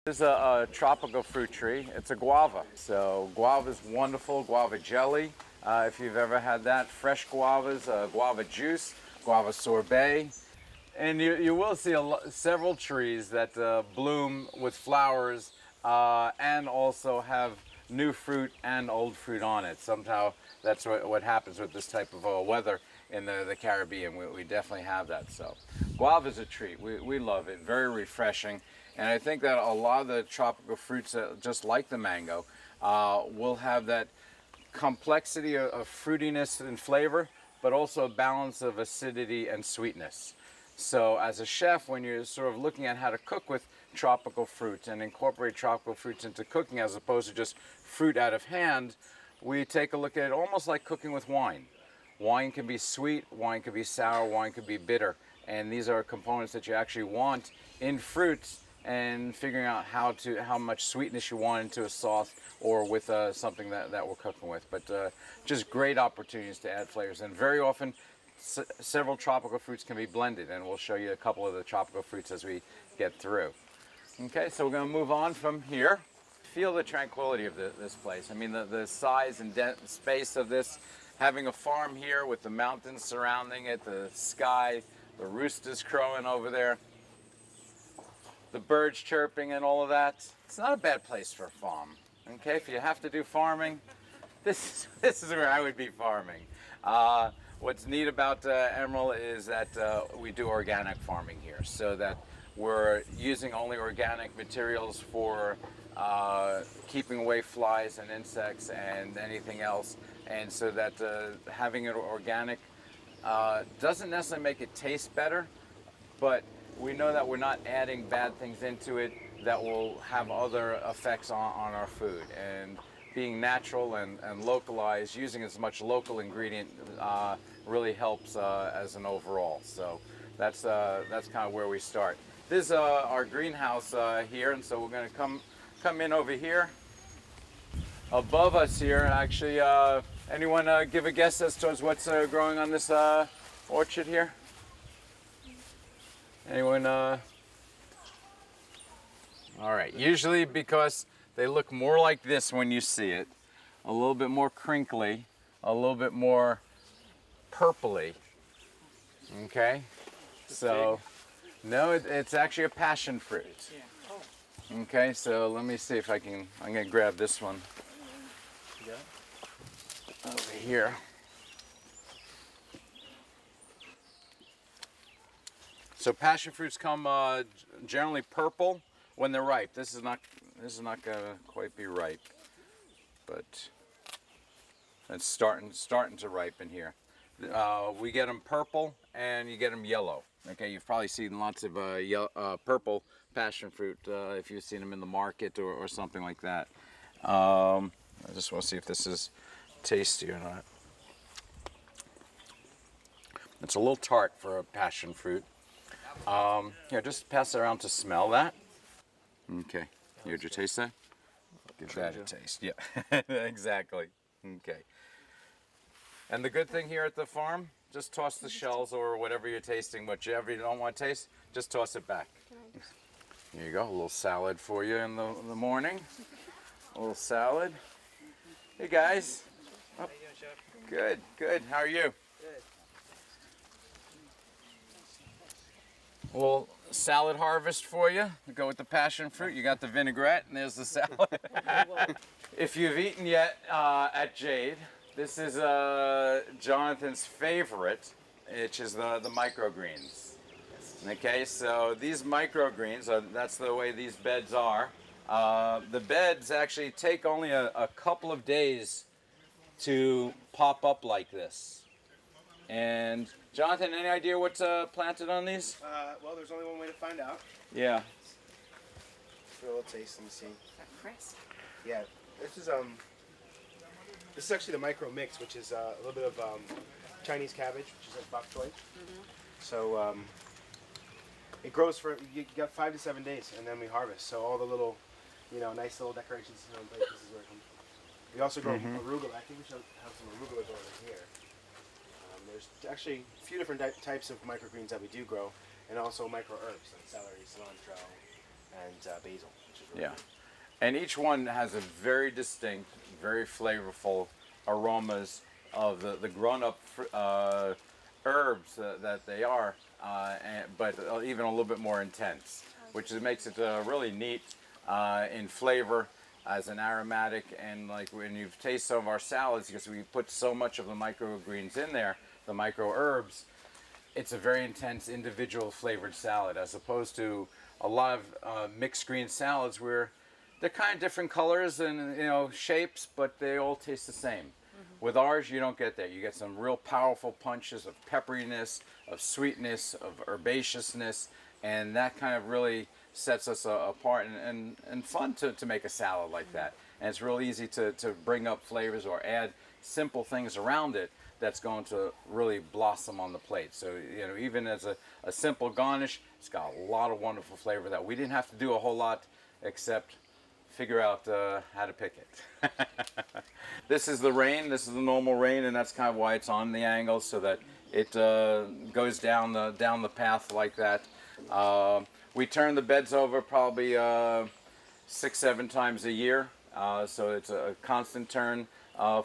This is a tropical fruit tree. It's a guava. So guava is wonderful. Guava jelly, if you've ever had that. Fresh guavas, guava juice, guava sorbet. And you will see several trees that bloom with flowers and also have new fruit and old fruit on it. Somehow that's what happens with this type of weather in the Caribbean. We definitely have that. So guava is a treat. We love it. Very refreshing. And I think that a lot of the tropical fruits, just like the mango, will have that complexity of fruitiness and flavor, but also a balance of acidity and sweetness. So as a chef, when you're sort of looking at how to cook with tropical fruits and incorporate tropical fruits into cooking as opposed to just fruit out of hand, we take a look at it almost like cooking with wine. Wine can be sweet, wine can be sour, wine can be bitter. And these are components that you actually want in fruits, and figuring out how much sweetness you want into a sauce or with something that we're cooking with. But just great opportunities to add flavors. And very often, several tropical fruits can be blended, and we'll show you a couple of the tropical fruits as we get through. Okay, so we're going to move on from here. Feel the tranquility of this place. I mean, the size and space of this, having a farm here with the mountains surrounding it, the sky, the roosters crowing over there, the birds chirping and all of that. It's not a bad place for a farm. Okay, if you have to do farming, this is where I would be farming. What's neat about Emerald is that we do organic farming here, so that we're using only organic materials for keeping away flies and insects and anything else, and so that having it organic doesn't necessarily make it taste better, but we know that we're not adding bad things into it that will have other effects on our food. And being natural and localized, using as much local ingredient really helps as an overall. So that's kind of where we start. This is our greenhouse here, and so we're going to come in over here. Above us here, actually, anyone give a guess as to what's growing on this orchard here? Anyone? All right. Usually because they look more like this when you see it, a little bit more crinkly, a little bit more purpley. Okay. So, no, it's actually a passion fruit. Okay. So let me see if I can. I'm gonna grab this one. Over here. So passion fruits come generally purple when they're ripe. This is not gonna quite be ripe, but it's starting to ripen here. We get them purple and you get them yellow. Okay, you've probably seen lots of purple passion fruit if you've seen them in the market or something like that. I just want to see if this is tasty or not. It's a little tart for a passion fruit. Here, just pass it around to smell that. Okay. Here, did you taste that? Give that a taste. Yeah, exactly. Okay. And the good thing here at the farm, just toss the shells or whatever you're tasting, whichever you don't want to taste, just toss it back. Here you go, a little salad for you in the morning. A little salad. Hey guys. Oh, good, good. How are you? A little salad harvest for you. We go with the passion fruit. You got the vinaigrette, and there's the salad. If you've eaten yet at Jade, this is Jonathan's favorite, which is the microgreens. Okay, so these microgreens, that's the way these beds are. The beds actually take only a couple of days to pop up like this. And Jonathan, any idea what's planted on these? Well, there's only one way to find out. Yeah. For a little taste, let me see. Chris. Yeah, this is actually the micro mix, which is a little bit of Chinese cabbage, which is like bok choy. So it grows for you got 5 to 7 days, and then we harvest. So all the little, nice little decorations on plate. This is where it comes from. We also grow arugula. I think we should have some arugulas over here. There's actually a few different types of microgreens that we do grow, and also micro herbs like celery, cilantro, and basil, which is really Yeah. good. And each one has a very distinct, very flavorful aromas of the grown-up herbs that they are, but even a little bit more intense, which makes it really neat in flavor as an aromatic. And like when you taste some of our salads, because we put so much of the microgreens in there, the micro herbs, it's a very intense individual flavored salad, as opposed to a lot of mixed green salads where they're kind of different colors and shapes, but they all taste the same. With ours, you don't get that. You get some real powerful punches of pepperiness, of sweetness, of herbaceousness, and that kind of really sets us apart and fun to make a salad like that. And it's real easy to bring up flavors or add simple things around it that's going to really blossom on the plate. So, even as a simple garnish, it's got a lot of wonderful flavor that we didn't have to do a whole lot except figure out how to pick it. This is the rain. This is the normal rain, and that's kind of why it's on the angle, so that it goes down the path like that. We turn the beds over probably 6-7 times a year, so it's a constant turn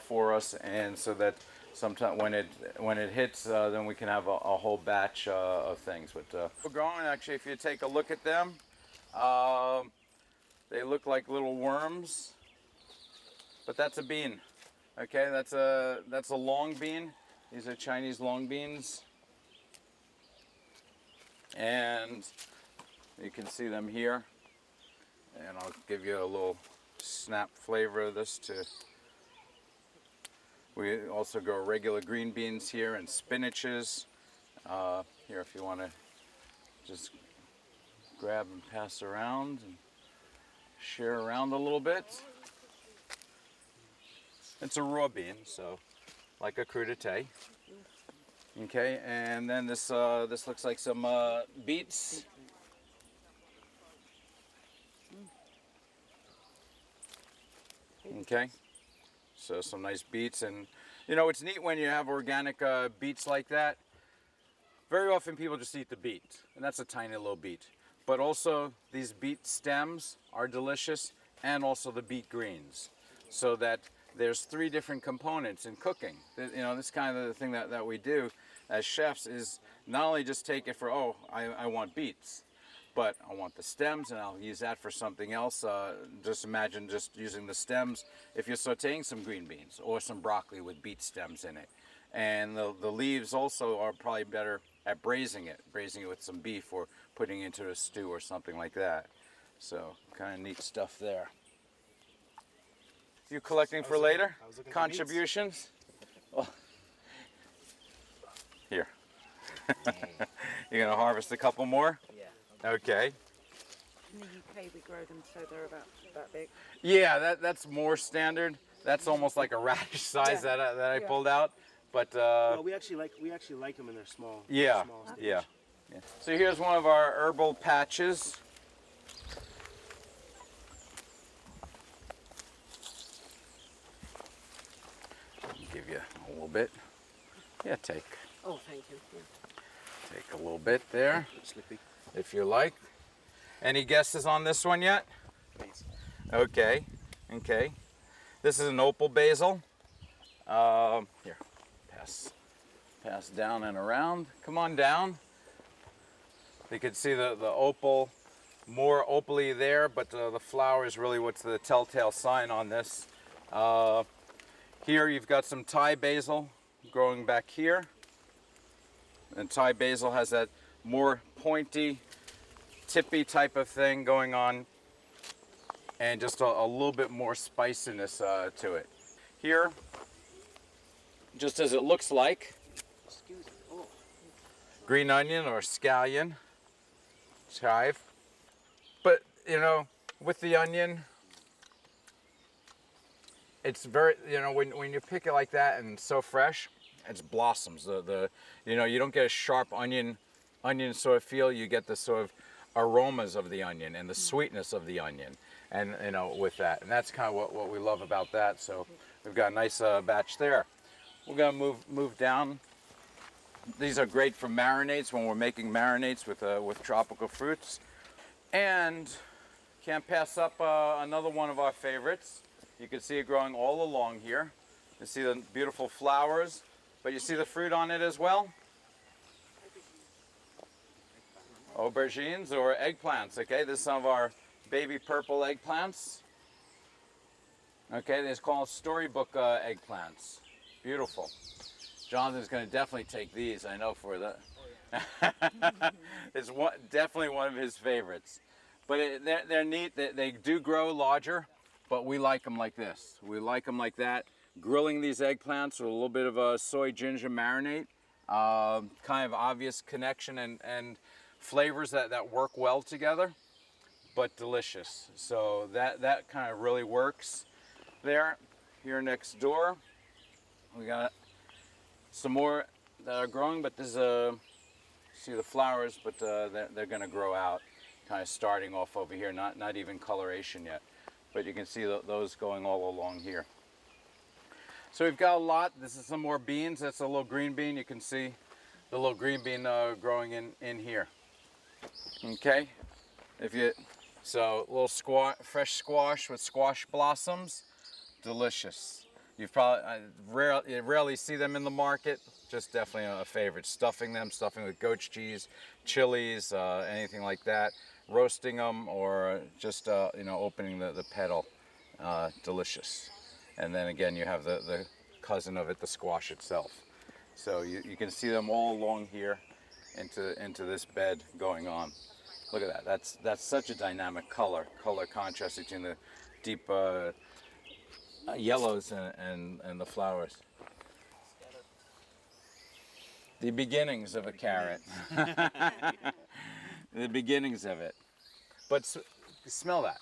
for us, and so that sometimes when it hits, then we can have a whole batch of things. But we're growing, actually, if you take a look at them, they look like little worms, but that's a bean. Okay, that's a long bean. These are Chinese long beans, and you can see them here. And I'll give you a little snap flavor of this too. We also grow regular green beans here and spinaches. Here, if you want to just grab and pass around and share around a little bit. It's a raw bean, so like a crudité. Okay, and then this looks like some beets. Okay, so some nice beets, and it's neat when you have organic beets like that. Very often people just eat the beet, and that's a tiny little beet. But also these beet stems are delicious, and also the beet greens, so that there's 3 different components in cooking. This kind of the thing that we do as chefs is not only just take it for, I want beets, but I want the stems, and I'll use that for something else. Just imagine just using the stems if you're sauteing some green beans or some broccoli with beet stems in it. And the leaves also are probably better at braising it with some beef or putting it into a stew or something like that. So kind of neat stuff there. You collecting for later? I was looking for Contributions? Well, here. You're gonna harvest a couple more? Yeah. Okay. In the UK, we grow them so they're about that big. Yeah, that's more standard. That's almost like a radish size Yeah. that I Yeah. pulled out. But Well, we actually like them in their small. yeah, small stage. yeah. So here's one of our herbal patches. Give you a little bit. Yeah, take Oh, thank you. Yeah. a little bit there, Slippy. if you like. Any guesses on this one yet? Please. Okay. This is an opal basil. Here, pass down and around. Come on down. You can see the opal, more opally there, but the flower is really what's the telltale sign on this. Here you've got some Thai basil growing back here. And Thai basil has that more pointy, tippy type of thing going on, and just a little bit more spiciness to it. Here, just as it looks like, Excuse me. Oh, green onion or scallion, chive. But with the onion, it's very, when you pick it like that and so fresh, it's blossoms. You don't get a sharp onion sort of feel. You get the sort of aromas of the onion and the sweetness of the onion, and with that, and that's kind of what we love about that. So we've got a nice batch there. We're gonna move down. These are great for marinades when we're making marinades with tropical fruits. And Can't pass up another one of our favorites. You can see it growing all along here. You see the beautiful flowers, but you see the fruit on it as well. Aubergines or eggplants, okay? This is some of our baby purple eggplants. Okay, they're called storybook eggplants. Beautiful. Jonathan's going to definitely take these, I know for the... It's definitely one of his favorites. But they're neat. They do grow larger, but we like them like this. We like them like that. Grilling these eggplants with a little bit of a soy ginger marinade. Kind of obvious connection and flavors that work well together, but delicious. So that kind of really works there. Here next door, we got some more that are growing, but this is see the flowers, but they're going to grow out, kind of starting off over here, not even coloration yet, but you can see those going all along here. So we've got a lot. This is some more beans. That's a little green bean. You can see the little green bean growing in here. Okay, so a little fresh squash with squash blossoms, delicious. You've probably you rarely see them in the market. Just definitely a favorite. Stuffing with goat cheese, chilies, anything like that. Roasting them or just opening the petal, delicious. And then again, you have the cousin of it, the squash itself. So you can see them all along here into this bed going on. Look at that. That's such a dynamic color contrast between the deep yellows and the flowers. The beginnings of a carrot. The beginnings of it. But smell that.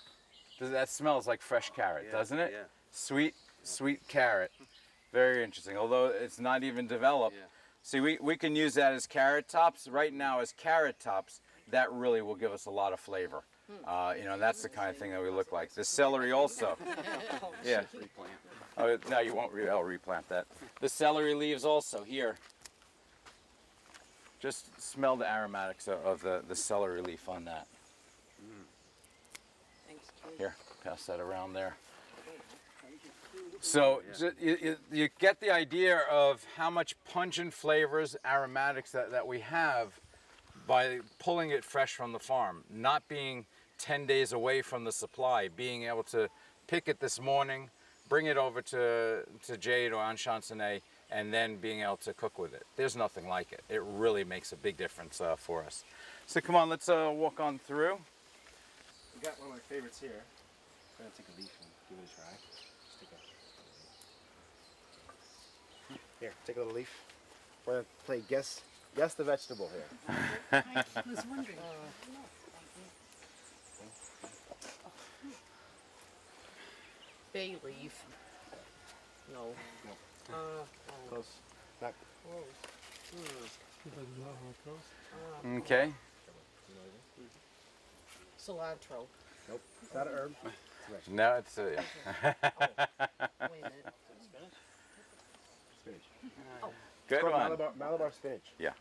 That smells like fresh carrot, doesn't it? Yeah. Sweet carrot. Very interesting. Although it's not even developed. Yeah. See, we can use that as carrot tops. Right now as carrot tops, that really will give us a lot of flavor. That's the kind of thing that we look like. The celery also. Yeah. Oh, no, you won't. I'll replant that. The celery leaves also here. Just smell the aromatics of the celery leaf on that. Thanks, Jade. Here, pass that around there. So you get the idea of how much pungent flavors, aromatics that we have by pulling it fresh from the farm, not being 10 days away from the supply, being able to pick it this morning, bring it over to Jade or Anse Chastanet, and then being able to cook with it. There's nothing like it. It really makes a big difference for us. So come on, let's walk on through. We got one of my favorites here. I'm gonna take a leaf and give it a try. Just here, take a little leaf. We're gonna play guess the vegetable here. I was wondering. Bay leaf. No. Close. Not Okay. Cilantro. Nope. It's not an herb. It's a vegetable. No, it's Wait a minute. Spinach. good It's called one. Malabar spinach. Yeah.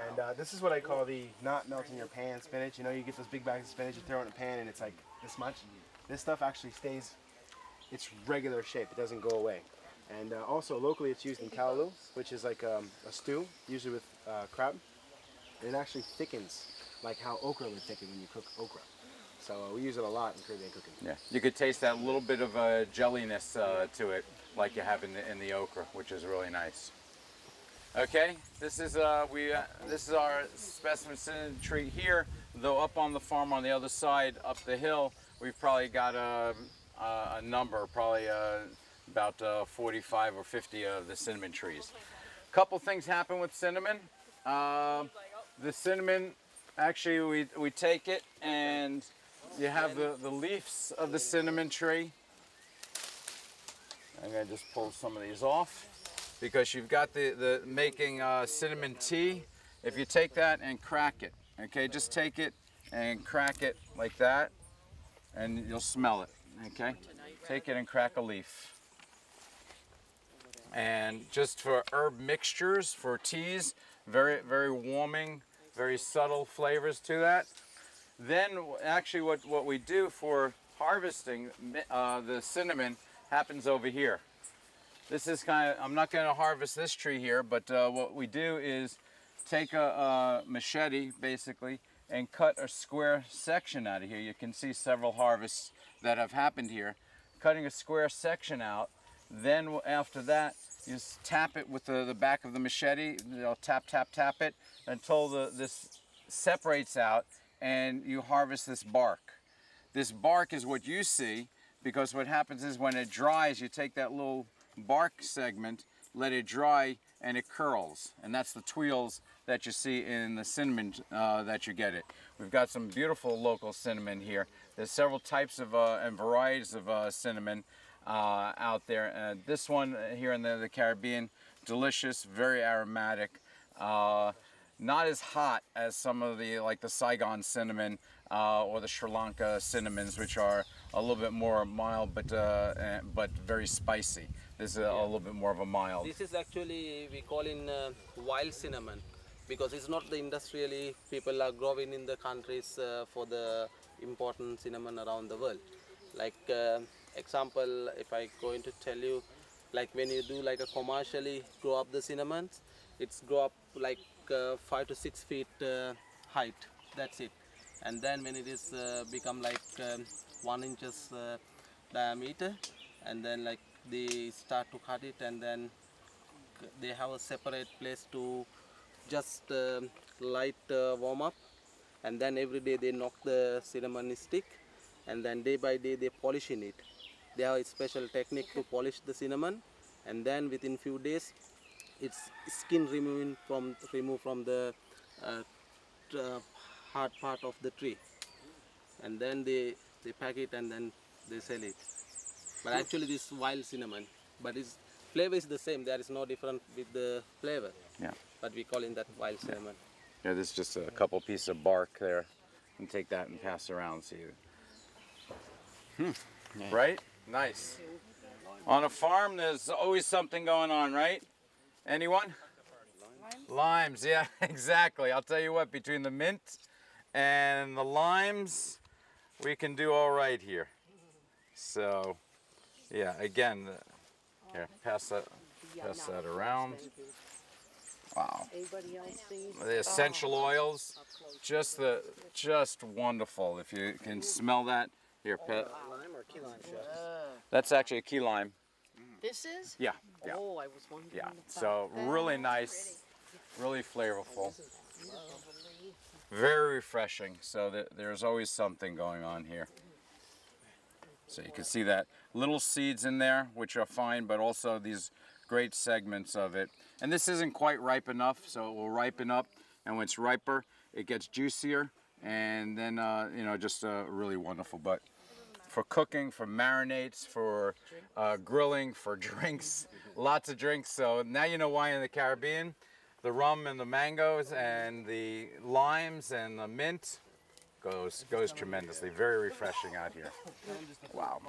And this is what I call the not melt in your pan spinach. You know, you get those big bags of spinach, you throw it in a pan, and it's like this much. This stuff actually stays its regular shape. It doesn't go away. And also locally, it's used in callaloo, which is like a stew, usually with crab. And it actually thickens, like how okra would thicken when you cook okra. So we use it a lot in Caribbean cooking. Yeah. You could taste that little bit of jelliness to it, like you have in the okra, which is really nice. Okay, this is this is our specimen cinnamon tree here. Though up on the farm on the other side, up the hill, we've probably got a number, probably about 45 or 50 of the cinnamon trees. A couple things happen with cinnamon. The cinnamon, actually, we take it and you have the leaves of the cinnamon tree. I'm gonna just pull some of these off, because you've got the making cinnamon tea. If you take that and crack it, okay, just take it and crack it like that, and you'll smell it, okay? Take it and crack a leaf. And just for herb mixtures, for teas, very, very warming, very subtle flavors to that. Then actually what we do for harvesting the cinnamon happens over here. This is I'm not going to harvest this tree here, but what we do is take a machete basically and cut a square section out of here. You can see several harvests that have happened here. Cutting a square section out, then after that you just tap it with the back of the machete. You'll tap, tap, tap it until this separates out and you harvest this bark. This bark is what you see, because what happens is when it dries, you take that little bark segment, let it dry, and it curls. And that's the tweels that you see in the cinnamon that you get it. We've got some beautiful local cinnamon here. There's several types of and varieties of cinnamon out there. This one here in the Caribbean, delicious, very aromatic. Not as hot as some of the, like the Saigon cinnamon or the Sri Lanka cinnamons, which are a little bit more mild, but very spicy. This is a little bit more of a mild. This is actually, we call in wild cinnamon, because it's not the industrially people are growing in the countries for the important cinnamon around the world. Like example, if I going to tell you, like when you do like a commercially grow up the cinnamons, it's grow up like 5 to 6 feet height. That's it. And then when it is become like 1 inches diameter, and then like they start to cut it, and then they have a separate place to just light warm up, and then every day they knock the cinnamon stick, and then day by day they polishing it. They have a special technique to polish the cinnamon, and then within few days it's skin removed from the hard part of the tree, and then they pack it and then they sell it. But actually this wild cinnamon, but its flavor is the same. There is no difference with the flavor. Yeah. But we call it that wild cinnamon. Yeah, this is just a couple pieces of bark there. And take that and pass around, see you. Right? Nice. On a farm, there's always something going on, right? Anyone? Limes, yeah, exactly. I'll tell you what, between the mint and the limes, we can do all right here. So, yeah, again, here, pass that around. Wow. Anybody else see? The essential oils, just wonderful. If you can smell that, here, Pet. Lime or key lime, That's actually a key lime. This is? Yeah, yeah, Oh, I was wondering. yeah. So really nice, really flavorful, very refreshing. So there's always something going on here. So you can see that little seeds in there, which are fine, but also these great segments of it. And this isn't quite ripe enough, so it will ripen up. And when it's riper, it gets juicier, and then just really wonderful. But for cooking, for marinades, for grilling, for drinks, lots of drinks. So now you know why in the Caribbean, the rum and the mangoes and the limes and the mint goes tremendously. Very refreshing out here. Wow.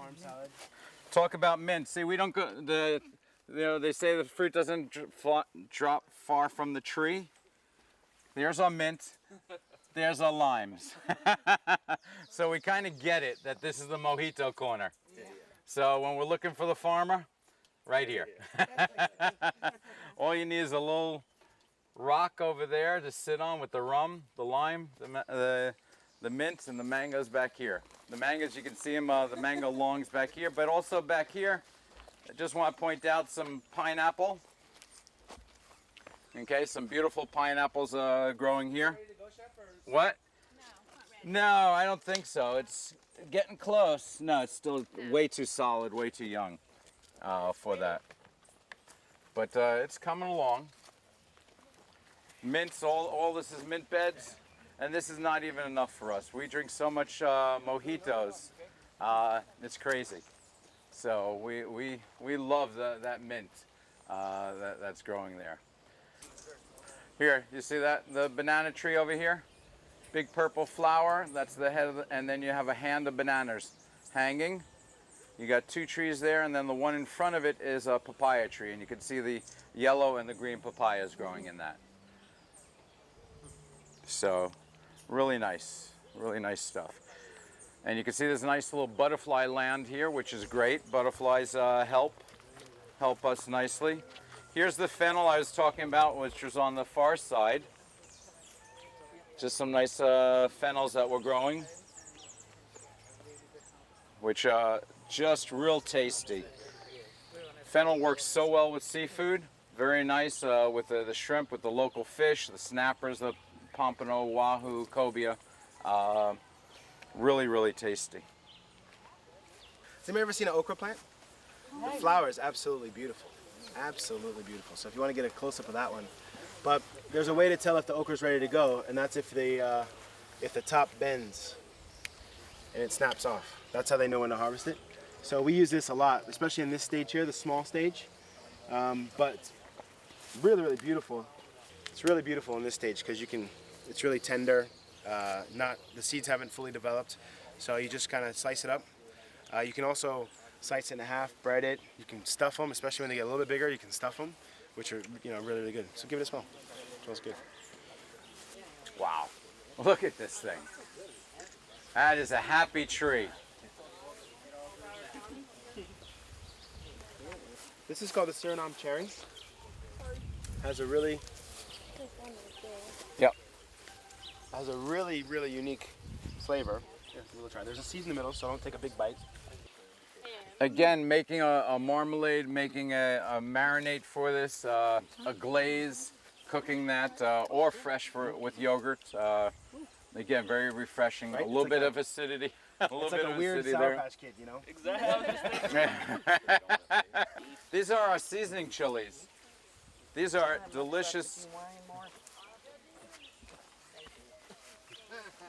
Talk about mint. See, we don't go they say the fruit doesn't drop far from the tree. There's our mint. There's our limes. So we kind of get it that this is the mojito corner. So when we're looking for the farmer, right here. All you need is a little rock over there to sit on with the rum, the lime, the mint, and the mangoes back here. The mangoes, you can see them, the mango longs back here, but also back here, I just want to point out some pineapple. Okay, some beautiful pineapples growing here. What? No, I don't think so. It's getting close. No, it's still way too solid, way too young for that. But it's coming along. Mints, all this is mint beds, and this is not even enough for us. We drink so much mojitos, it's crazy. So we love that mint that's growing there. Here, you see that? The banana tree over here? Big purple flower, that's the head of and then you have a hand of bananas hanging. You got 2 trees there, and then the one in front of it is a papaya tree, and you can see the yellow and the green papayas growing in that. So, really nice. Really nice stuff. And you can see there's a nice little butterfly land here, which is great. Butterflies help us nicely. Here's the fennel I was talking about, which was on the far side. Just some nice fennels that were growing, which just real tasty. Fennel works so well with seafood. Very nice with the shrimp, with the local fish, the snappers, the pompano, wahoo, cobia. Really, really tasty. Has anybody ever seen an okra plant? The flower is absolutely beautiful. Absolutely beautiful. So if you want to get a close-up of that one. But there's a way to tell if the okra is ready to go, and that's if the top bends and it snaps off. That's how they know when to harvest it. So we use this a lot, especially in this stage here, the small stage. But it's really, really beautiful. It's really beautiful in this stage because it's really tender. The seeds haven't fully developed, so you just kind of slice it up. You can also slice it in half, bread it. You can stuff them, especially when they get a little bit bigger. You can stuff them, which are really, really good. So give it a smell. It smells good. Wow, look at this thing. That is a happy tree. This is called the Suriname cherry. Has a really really unique flavor. Here, we'll try. There's a seed in the middle, so don't take a big bite. Again, making a marmalade, making a marinade for this, a glaze, cooking that, or fresh with yogurt. Again, very refreshing. Right? A little bit of acidity. A little It's bit like of a weird acidity Sour there. Patch Kid, you know? Exactly. I was just thinking. These are our seasoning chilies. These are delicious.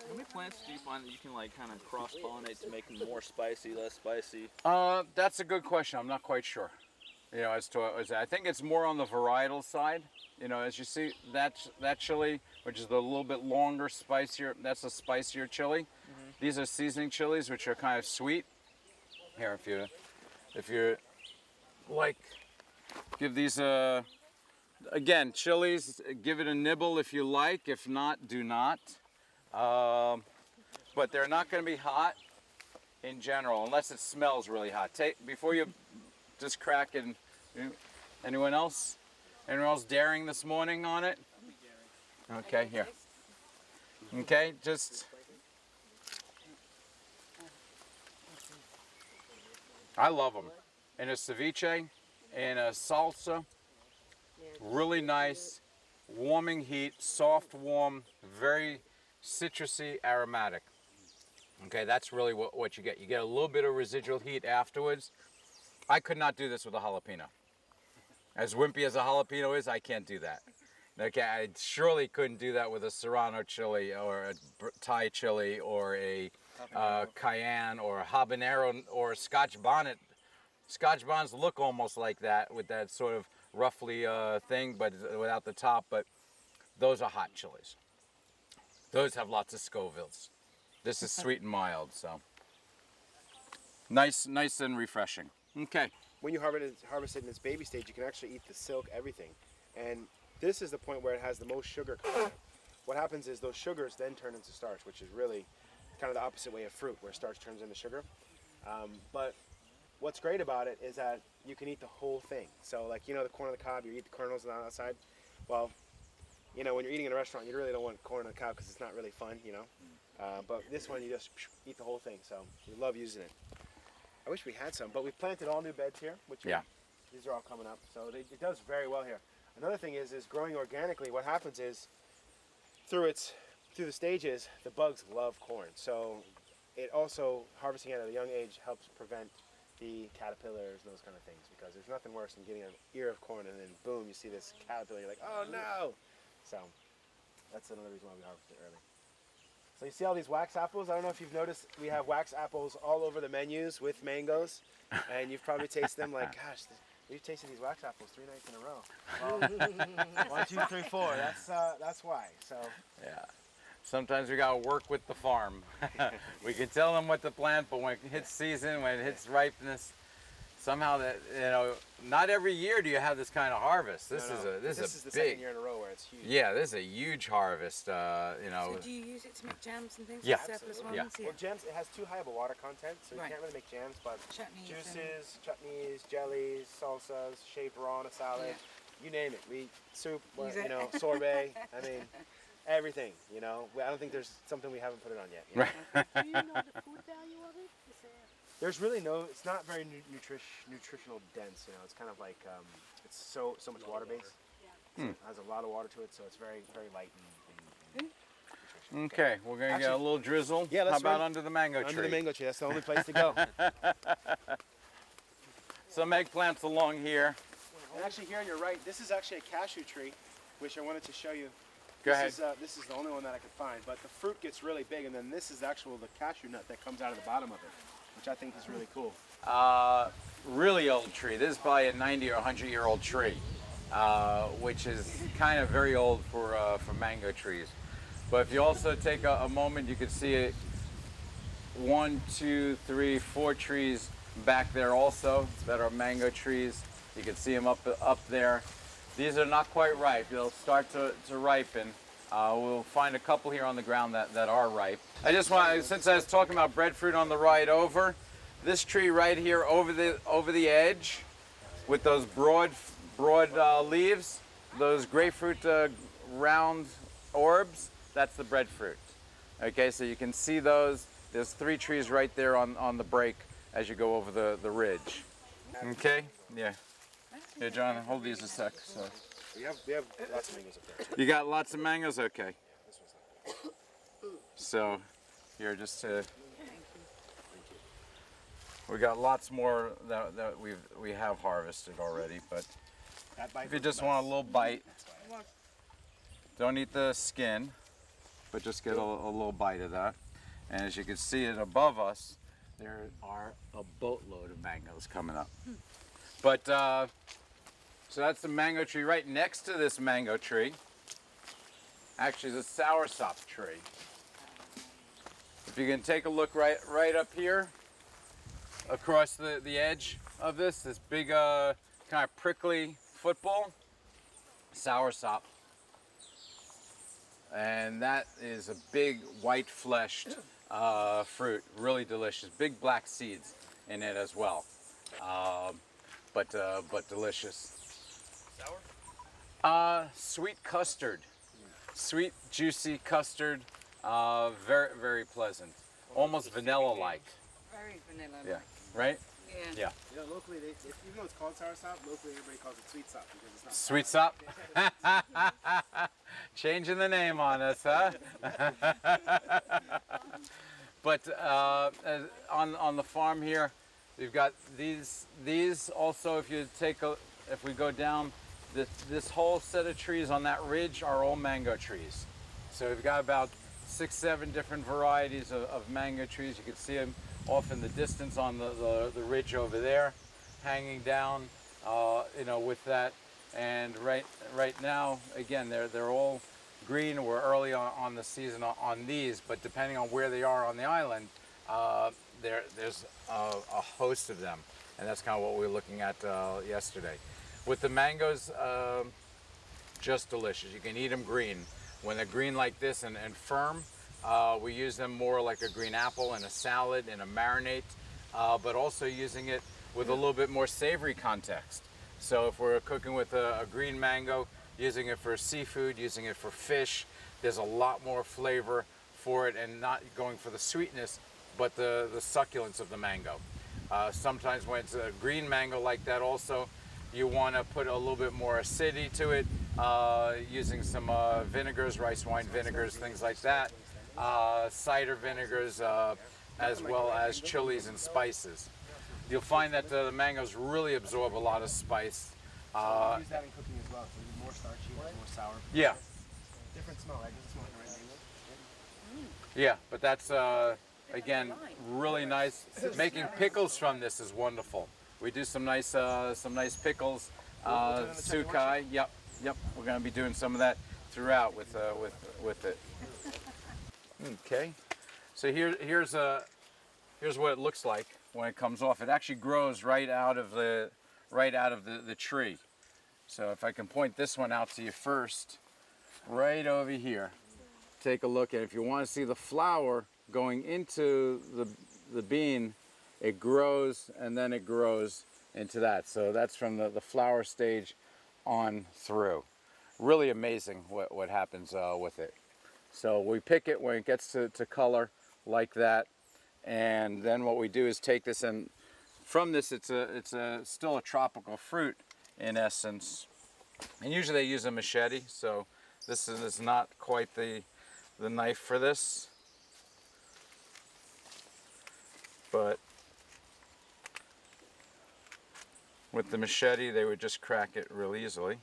How many plants do you find that you can like kind of cross-pollinate to make them more spicy, less spicy? That's a good question. I'm not quite sure. I think it's more on the varietal side. As you see, that chili, which is the little bit longer, spicier. That's a spicier chili. Mm-hmm. These are seasoning chilies, which are kind of sweet. Here, if you like, give these again, chilies. Give it a nibble if you like. If not, do not. But they're not going to be hot in general, unless it smells really hot. Before you just crack it. Anyone else? Anyone else daring this morning on it? Okay, here. Okay, just. I love them. In a ceviche, in a salsa. Really nice, warming heat, soft, warm, very citrusy, aromatic. Okay, that's really what you get. You get a little bit of residual heat afterwards. I could not do this with a jalapeno. As wimpy as a jalapeno is, I can't do that. Okay, I surely couldn't do that with a Serrano chili or a Thai chili or a cayenne or a habanero or a Scotch bonnet. Scotch bonnets look almost like that with that sort of roughly thing, but without the top. But those are hot chilies. Those have lots of Scovilles. This is sweet and mild, so nice and refreshing. Okay. When you harvest it in its baby stage, you can actually eat the silk, everything. And this is the point where it has the most sugar content. What happens is those sugars then turn into starch, which is really kind of the opposite way of fruit, where starch turns into sugar. But what's great about it is that you can eat the whole thing. So like, the corn on the cob, you eat the kernels on the outside. Well, when you're eating in a restaurant, you really don't want corn on the cob because it's not really fun, But this one, you just eat the whole thing. So we love using it. I wish we had some, but we've planted all new beds here, these are all coming up. So it does very well here. Another thing is growing organically, what happens is through the stages, the bugs love corn. So it also, harvesting it at a young age helps prevent the caterpillars and those kind of things, because there's nothing worse than getting an ear of corn and then boom, you see this caterpillar, you're like, oh no! So that's another reason why we harvest it early. So you see all these wax apples? I don't know if you've noticed, we have wax apples all over the menus with mangoes, and you've probably tasted them like, gosh, we've tasted these wax apples 3 nights in a row. Well, 1, 2, 3, 4. That's why. So yeah. Sometimes we gotta work with the farm. We can tell them what to plant, but when it hits season, when it hits ripeness, somehow that, not every year do you have this kind of harvest. This No, no. is This is a the big. second year in a row where it's huge. Yeah, this is a huge harvest. So do you use it to make jams and things? Yeah. The surplus Yeah. ones? Well, jams, it has too high of a water content, so you Right. can't really make jams, but Chutneys juices, chutneys, jellies, salsas, shaved raw on a salad, you name it. We soup, Use it. sorbet, I mean, everything, I don't think there's something we haven't put it on yet. you know? Right. Do you know the food value of it? Is there... There's really it's not very nutritional dense, it's kind of like, it's so much water based. Yeah. It has a lot of water to it, so it's very, very light and nutritional. Okay, we're gonna get a Actually- little drizzle. Yeah, How let's about run under the mango tree? Under the mango tree, that's the only place to go. Some eggplants along here. And actually here on your right, this is actually a cashew tree, which I wanted to show you. Go ahead. This is the only one that I could find, but the fruit gets really big, and then this is the cashew nut that comes out of the bottom of it, which I think is really cool. Really old tree. This is probably a 90 or 100-year-old tree, which is kind of very old for mango trees. But if you also take a moment, you can see it. 1, 2, 3, 4 trees back there also that are mango trees. You can see them up there. These are not quite ripe. They'll start to ripen. We'll find a couple here on the ground that are ripe. I just want, since I was talking about breadfruit on the ride over, this tree right here over the edge, with those broad leaves, those grapefruit round orbs, that's the breadfruit. Okay, so you can see those. There's 3 trees right there on the break as you go over the ridge. Okay, yeah. Here, John, hold these a sec. So. We have lots of mangoes up there. You got lots of mangoes? Okay. So, here, just to... We got lots more that we have harvested already, but if you just want a little bite, don't eat the skin, but just get a little bite of that. And as you can see it above us, there are a boatload of mangoes coming up. But, so that's the mango tree. Right next to this mango tree, actually is a soursop tree. If you can take a look right up here, across the edge of this big kind of prickly football, soursop. And that is a big white-fleshed fruit, really delicious. Big black seeds in it as well, but delicious. Sour? Sweet custard, sweet juicy custard, very very pleasant, almost vanilla-like. Very vanilla. Yeah, right? Yeah. Yeah. Locally, even though it's called soursop, locally everybody calls it sweet sop because it's not Sweet sop. Changing the name on us, huh? But on the farm here, we've got these also. If we go down, this whole set of trees on that ridge are all mango trees. So we've got about 6, 7 different varieties of mango trees. You can see them off in the distance on the ridge over there, hanging down, with that. And right now, again, they're all green. We're early on the season on these, but depending on where they are on the island, there's a host of them, and that's kind of what we were looking at yesterday. With the mangoes, just delicious. You can eat them green. When they're green like this and firm, we use them more like a green apple in a salad, in a marinade, but also using it with a little bit more savory context. So if we're cooking with a green mango, using it for seafood, using it for fish, there's a lot more flavor for it, and not going for the sweetness, but the succulence of the mango. Sometimes when it's a green mango like that also, you want to put a little bit more acidity to it, using some vinegars, rice wine vinegars, things like that, cider vinegars, as well as chilies and spices. You'll find that the mangoes really absorb a lot of spice. We use that in cooking as well, so it's more starchy, more sour. Yeah, Different smell, right? Doesn't smell like a red mango. yeah, but that's again really nice. Making pickles from this is wonderful. We do some nice pickles, sukai. Yep. We're going to be doing some of that throughout with it. Okay, so here's here's what it looks like when it comes off. It actually grows right out of the tree. So if I can point this one out to you first, right over here, take a look at it. If you want to see the flower going into the bean, it grows and then it grows into that. So that's from the flower stage on through. Really amazing what happens with it. So we pick it when it gets to color like that, and then what we do is take this, and from this it's still a tropical fruit in essence. And usually they use a machete, so this is not quite the knife for this, but with the machete they would just crack it real easily.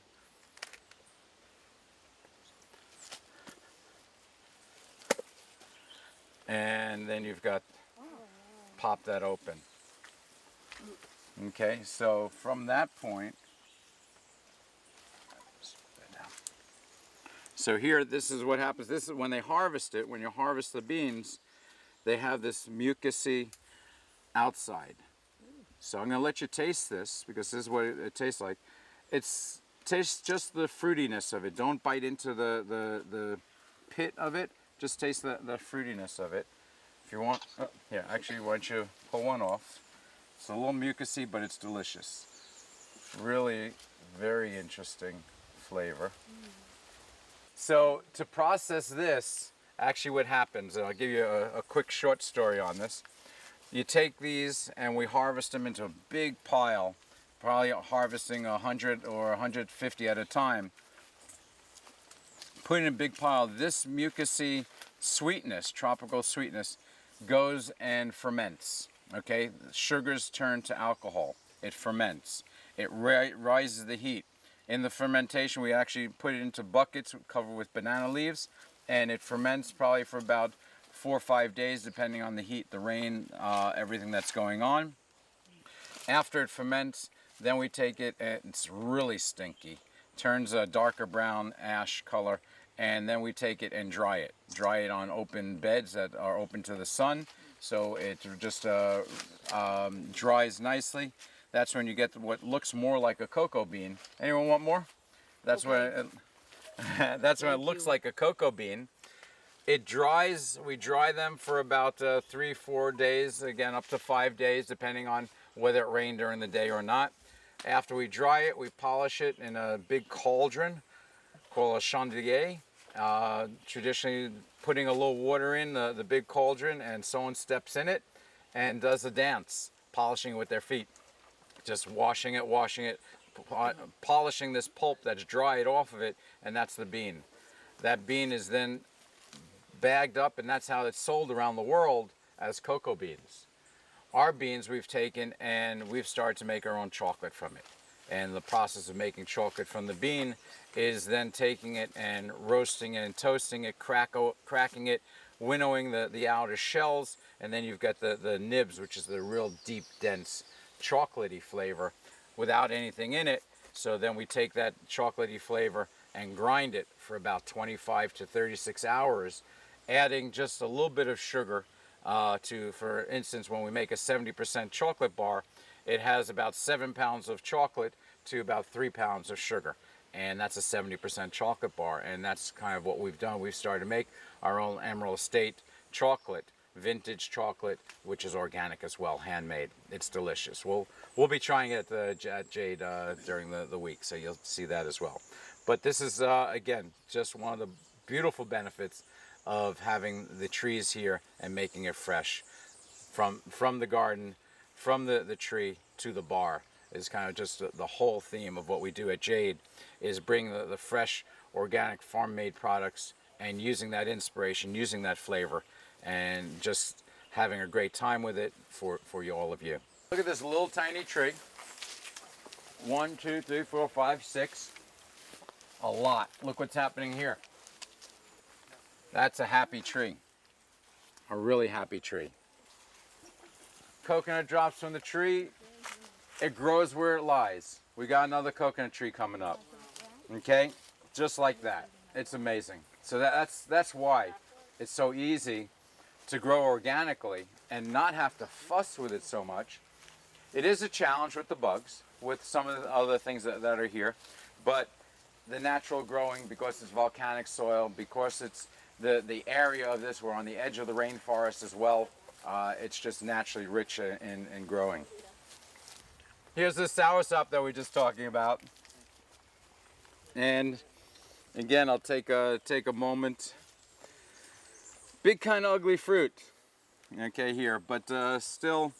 And then you've got, pop that open. Okay, so from that point, so here, this is what happens. This is when they harvest it. When you harvest the beans, they have this mucusy outside. So I'm going to let you taste this, because this is what it tastes like. Tastes just the fruitiness of it. Don't bite into the pit of it. Just taste the fruitiness of it. If you want, here, actually, why don't you pull one off? It's a little mucusy, but it's delicious. Really very interesting flavor. So to process this, actually what happens, and I'll give you a quick short story on this. You take these and we harvest them into a big pile, probably harvesting 100 or 150 at a time. Put in a big pile. This mucusy sweetness, tropical sweetness, goes and ferments. Okay, sugars turn to alcohol. It ferments. It rises the heat. In the fermentation, we actually put it into buckets covered with banana leaves, and it ferments probably for about 4 or 5 days, depending on the heat, the rain, everything that's going on. After it ferments, then we take it, and it's really stinky. Turns a darker brown ash color, and then we take it and dry it. Dry it on open beds that are open to the sun, so it just dries nicely. That's when you get what looks more like a cocoa bean. Anyone want more? That's Okay. that's when it looks like a cocoa bean. It dries. We dry them for about 3-4 days, again up to 5 days, depending on whether it rained during the day or not. After we dry it, we polish it in a big cauldron called a chandelier. Traditionally, putting a little water in the big cauldron, and someone steps in it and does a dance, polishing it with their feet. Just washing it, polishing this pulp that's dried off of it, and that's the bean. That bean is then bagged up, and that's how it's sold around the world as cocoa beans. Our beans we've taken and we've started to make our own chocolate from it. And the process of making chocolate from the bean is then taking it and roasting it and toasting it, cracking it, winnowing the outer shells, and then you've got the nibs, which is the real deep, dense chocolatey flavor without anything in it. So then we take that chocolatey flavor and grind it for about 25 to 36 hours, adding just a little bit of sugar for instance, when we make a 70% chocolate bar, it has about 7 pounds of chocolate to about 3 pounds of sugar. And that's a 70% chocolate bar. And that's kind of what we've done. We've started to make our own Emerald Estate chocolate, vintage chocolate, which is organic as well, handmade. It's delicious. We'll be trying it at Jade during the week, so you'll see that as well. But this is, again, just one of the beautiful benefits of having the trees here and making it fresh from the garden, from the tree to the bar. Is kind of just the whole theme of what we do at Jade, is bring the fresh, organic, farm-made products and using that inspiration, using that flavor, and just having a great time with it for all of you. Look at this little tiny tree. 1, 2, 3, 4, 5, 6. A lot. Look what's happening here. That's a happy tree. A really happy tree. Coconut drops from the tree. It grows where it lies. We got another coconut tree coming up. Okay? Just like that. It's amazing. So that's why it's so easy to grow organically and not have to fuss with it so much. It is a challenge with the bugs, with some of the other things that are here, but the natural growing, because it's volcanic soil, because it's the area of this, we're on the edge of the rainforest as well, it's just naturally rich in growing. Here's the soursop that we were just talking about. And again, I'll take a moment. Big kind of ugly fruit, okay, here, but still,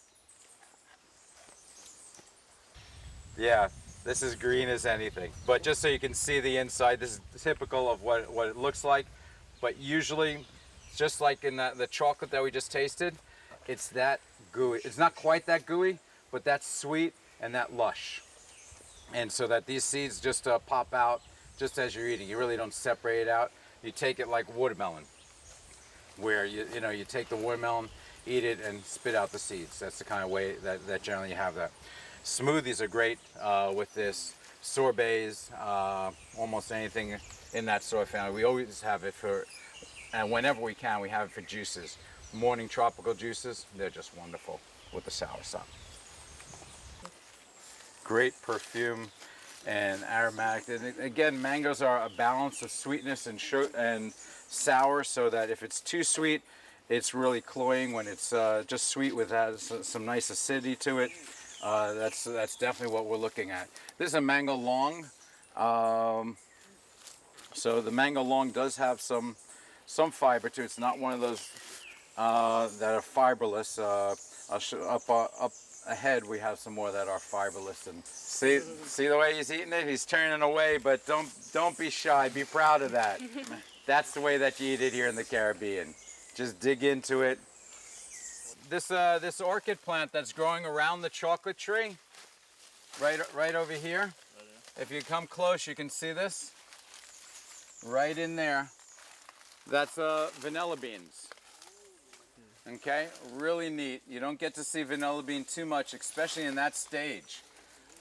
yeah, this is green as anything. But just so you can see the inside, this is typical of what it looks like. But usually, just like in the chocolate that we just tasted, it's that gooey. It's not quite that gooey, but that's sweet and that lush. And so that these seeds just pop out just as you're eating. You really don't separate it out. You take it like watermelon, where you take the watermelon, eat it, and spit out the seeds. That's the kind of way that generally you have that. Smoothies are great with this. Sorbets, almost anything in that sort of family. We always have it for, and whenever we can, we have it for juices. Morning tropical juices, they're just wonderful with the soursop. Great perfume and aromatic. And again, mangoes are a balance of sweetness and sour, so that if it's too sweet, it's really cloying. When it's just sweet with some nice acidity to it, that's definitely what we're looking at. This is a mango long. So the mango long does have some fiber to it. It's not one of those that are fiberless. Up ahead we have some more that are fiberless. And see the way he's eating it? He's turning away, but don't be shy. Be proud of that. That's the way that you eat it here in the Caribbean. Just dig into it. This orchid plant that's growing around the chocolate tree, right over here. If you come close, you can see this. Right in there. That's vanilla beans. Okay, really neat. You don't get to see vanilla bean too much, especially in that stage.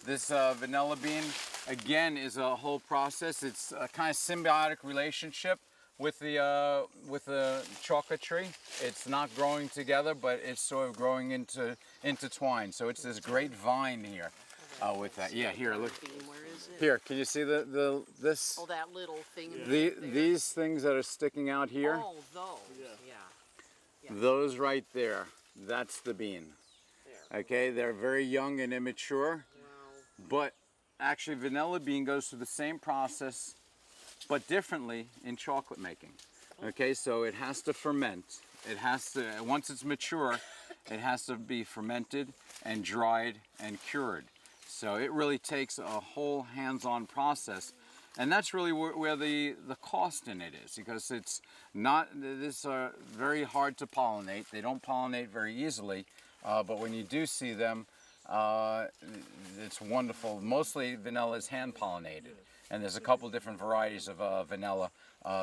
This vanilla bean, again, is a whole process. It's a kind of symbiotic relationship with the chocolate tree. It's not growing together, but it's sort of growing intertwined. So it's this great vine here with that. Yeah, here, look. Where is it? Here, can you see this? Oh, that little thing. These things that are sticking out here. Oh, those. Yeah. Those right there, that's the bean. Okay, they're very young and immature, but actually vanilla bean goes through the same process, but differently in chocolate making. Okay, so it has to ferment. It has to, once it's mature, it has to be fermented and dried and cured. So it really takes a whole hands-on process. And that's really where the cost in it is, because it's not, this are very hard to pollinate. They don't pollinate very easily, but when you do see them, it's wonderful. Mostly vanilla is hand pollinated, and there's a couple different varieties of vanilla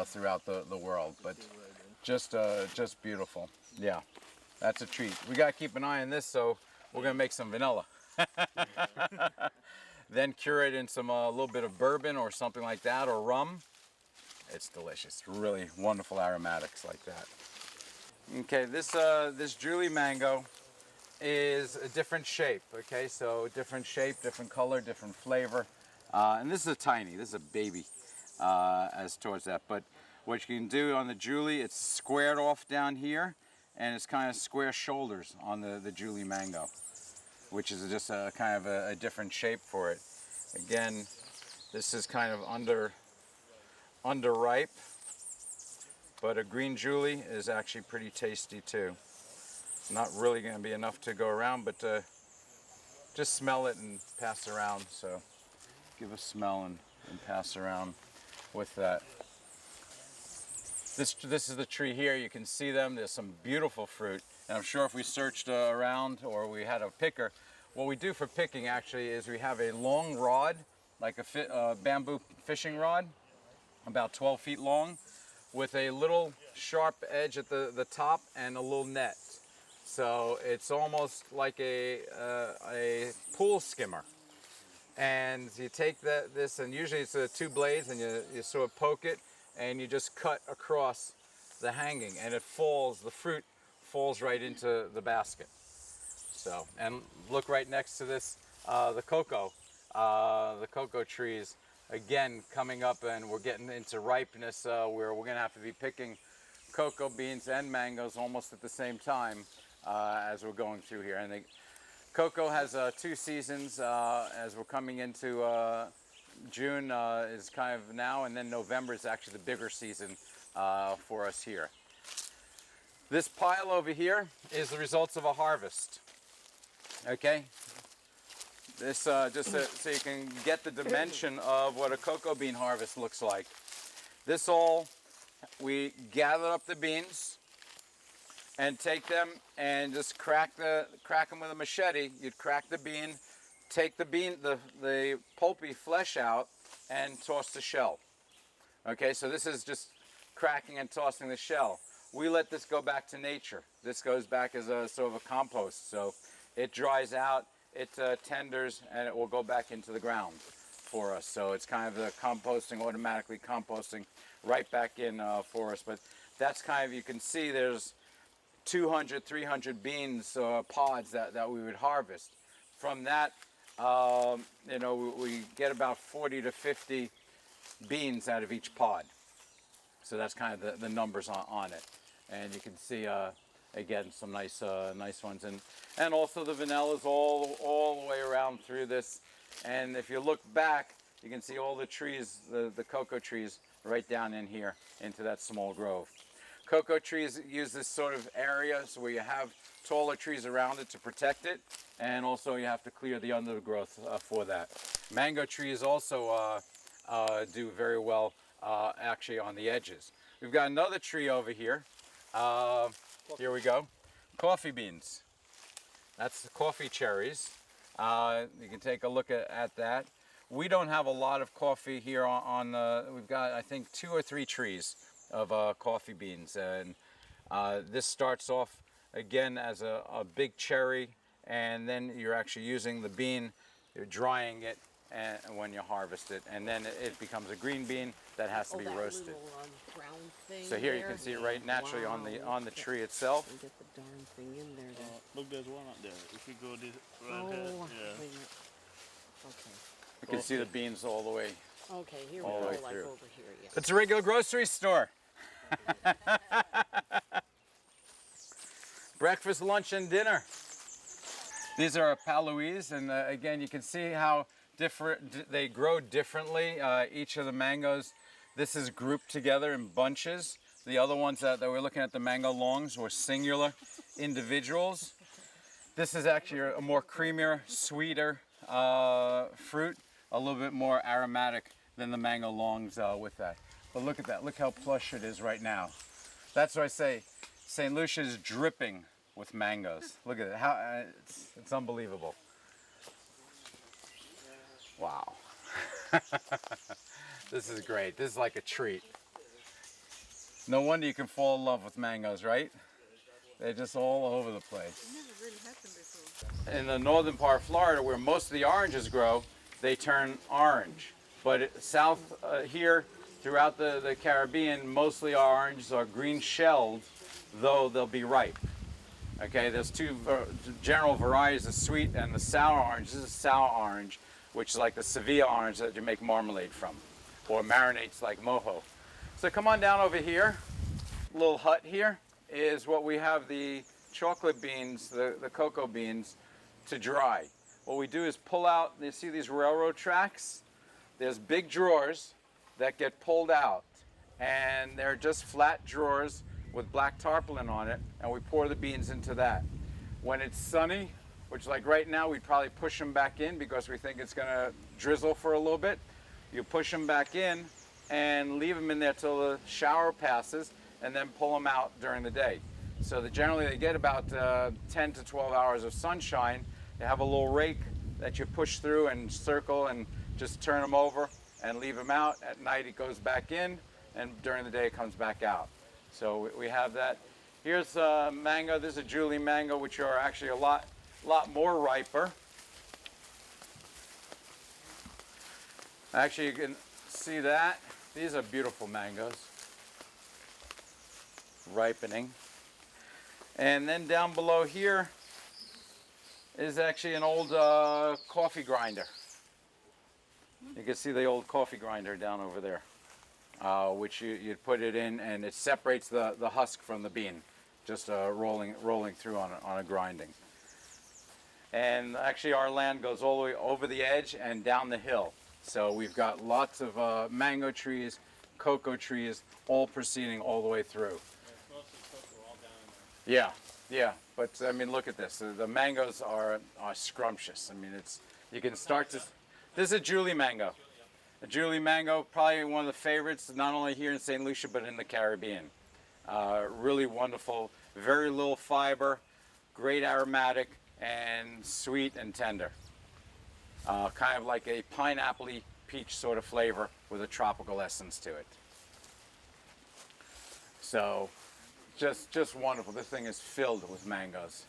throughout the world, but just beautiful. Yeah, that's a treat. We gotta keep an eye on this, so we're gonna make some vanilla. Then cure it in some a little bit of bourbon or something like that, or rum. It's delicious. Really wonderful aromatics like that. Okay, this Julie mango is a different shape. Okay, so different shape, different color, different flavor. And this is this is a baby as towards that. But what you can do on the Julie, it's squared off down here, and it's kind of square shoulders on the Julie mango, which is just a kind of a different shape for it. Again, this is kind of underripe, but a green Julie is actually pretty tasty too. Not really going to be enough to go around, but just smell it and pass around. So give a smell and pass around with that. This is the tree here. You can see them. There's some beautiful fruit. And I'm sure if we searched around or we had a picker, what we do for picking actually is we have a long rod, like a bamboo fishing rod, about 12 feet long, with a little sharp edge at the top and a little net. So it's almost like a pool skimmer. And you take this, and usually it's 2 blades, and you sort of poke it, and you just cut across the hanging, and it falls, the fruit falls right into the basket. So, and look right next to this, the cocoa trees, again coming up, and we're getting into ripeness where we're gonna have to be picking cocoa beans and mangoes almost at the same time as we're going through here. And cocoa has 2 seasons as we're coming into June is kind of now, and then November is actually the bigger season for us here. This pile over here is the results of a harvest. Okay, this just so you can get the dimension of what a cocoa bean harvest looks like. This all, we gather up the beans and take them and just crack them with a machete. You'd crack the bean, take the pulpy flesh out, and toss the shell. Okay, so this is just cracking and tossing the shell. We let this go back to nature. This goes back as a sort of a compost. So it dries out, it tenders, and it will go back into the ground for us. So it's kind of the composting, automatically composting right back in for us. But that's kind of, you can see there's 200, 300 beans, pods that we would harvest. From that, you know, we get about 40 to 50 beans out of each pod. So that's kind of the numbers on it. And you can see, again, some nice ones. And also the vanillas all the way around through this. And if you look back, you can see all the trees, the cocoa trees, right down in here into that small grove. Cocoa trees use this sort of area so where you have taller trees around it to protect it, and also you have to clear the undergrowth for that. Mango trees also do very well actually on the edges. We've got another tree over here. Here we go. Coffee beans. That's the coffee cherries. You can take a look at that. We don't have a lot of coffee here we've got, I think, 2 or 3 trees of coffee beans. And this starts off again as a big cherry, and then you're actually using the bean, you're drying it and when you harvest it, and then it becomes a green bean that has to be roasted. Little, brown thing So here you there. can see it right naturally on the tree itself. Get the darn thing in there. Look, there's one up there. If you go this right Oh, there, wait yeah. a minute. Okay. You can see the beans all the way. Okay, here we All go, the way like through. over here, yeah. It's a regular grocery store. Breakfast, lunch, and dinner. These are Palouis, and again, you can see how different they grow differently. Each of the mangoes, this is grouped together in bunches. The other ones that we're looking at, the mango longs, were singular individuals. This is actually a more creamier, sweeter fruit, a little bit more aromatic than the mango longs with that. But look at that, look how plush it is right now. That's why I say St. Lucia is dripping with mangoes. Look at it, how it's unbelievable. Wow. This is great, this is like a treat. No wonder you can fall in love with mangoes, right? They're just all over the place. Never really had them before. In the northern part of Florida, where most of the oranges grow, they turn orange. But south here, throughout the Caribbean, mostly our oranges are green shelled, though they'll be ripe. Okay, there's 2 general varieties, the sweet and the sour orange. This is sour orange, which is like the Sevilla orange that you make marmalade from, or marinades like mojo. So come on down over here. Little hut here is what we have the chocolate beans, the cocoa beans, to dry. What we do is pull out, you see these railroad tracks? There's big drawers that get pulled out, and they're just flat drawers with black tarpaulin on it, and we pour the beans into that. When it's sunny, which like right now, we'd probably push them back in because we think it's gonna drizzle for a little bit. You push them back in and leave them in there till the shower passes, and then pull them out during the day. So generally they get about 10 to 12 hours of sunshine. You have a little rake that you push through and circle and just turn them over and leave them out. At night it goes back in, and during the day it comes back out. So we have that. Here's mango. This is a Julie mango, which are actually a lot more riper. Actually, you can see that. These are beautiful mangoes, ripening. And then down below here is actually an old coffee grinder. You can see the old coffee grinder down over there, which you'd put it in, and it separates the husk from the bean, just rolling through on a grinding. And actually our land goes all the way over the edge and down the hill. So we've got lots of mango trees, cocoa trees, all proceeding all the way through. Yeah, yeah, but I mean, look at this. The mangoes are scrumptious. I mean, you can start to. This is a Julie mango. A Julie mango, probably one of the favorites, not only here in St. Lucia, but in the Caribbean. Really wonderful, very little fiber, great aromatic, and sweet and tender. Kind of like a pineapple-y peach sort of flavor with a tropical essence to it. So, just wonderful. This thing is filled with mangoes.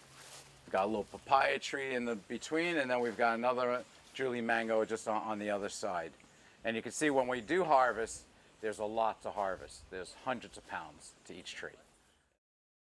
We've got a little papaya tree in the between, and then we've got another Julie mango just on the other side. And you can see when we do harvest, there's a lot to harvest. There's hundreds of pounds to each tree.